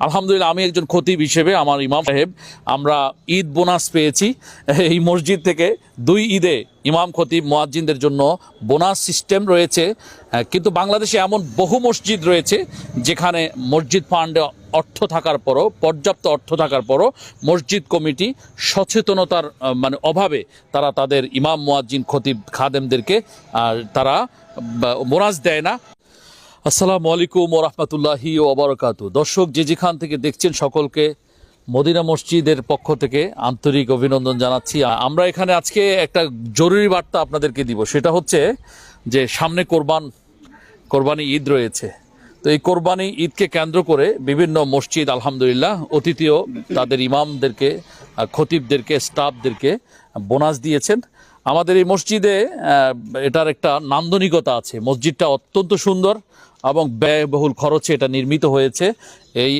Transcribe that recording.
আলহামদুলিল্লাহ, আমি একজন খতিব হিসেবে আমার ইমাম সাহেব আমরা ঈদ বোনাস পেয়েছি এই মসজিদ থেকে। 2 ঈদে ইমাম খতিব মুয়াজ্জিনদের জন্য বোনাস সিস্টেম রয়েছে। কিন্তু বাংলাদেশে এমন বহু মসজিদ রয়েছে যেখানে মসজিদ ফান্ডে অর্থ থাকার পরও, পর্যাপ্ত অর্থ থাকার পরও মসজিদ কমিটি সচেতনতার অভাবে তারা তাদের ইমাম মুয়াজ্জিন খতিব খাদেমদেরকে তারা বোনাস দেয় না। আসসালামু আলাইকুম ওয়া রাহমাতুল্লাহি ওয়া বারাকাতুহু। দর্শক যে যেখান থেকে দেখছেন সকলকে মদিনা মসজিদের পক্ষ থেকে আন্তরিক অভিনন্দন জানাচ্ছি। আমরা এখানে আজকে একটা জরুরি বার্তা আপনাদেরকে দিব, সেটা হচ্ছে যে সামনে কোরবানি ঈদ রয়েছে। তো এই কোরবানি ঈদকে কেন্দ্র করে বিভিন্ন মসজিদ আলহামদুলিল্লাহ অতিথিও তাদের ইমামদেরকে, খতিবদেরকে, স্টাফদেরকে বোনাস দিয়েছেন। আমাদের এই মসজিদে এটার একটা নান্দনিকতা আছে। মসজিদটা অত্যন্ত সুন্দর এবং ব্যয়বহুল খরচে এটা নির্মিত হয়েছে। এই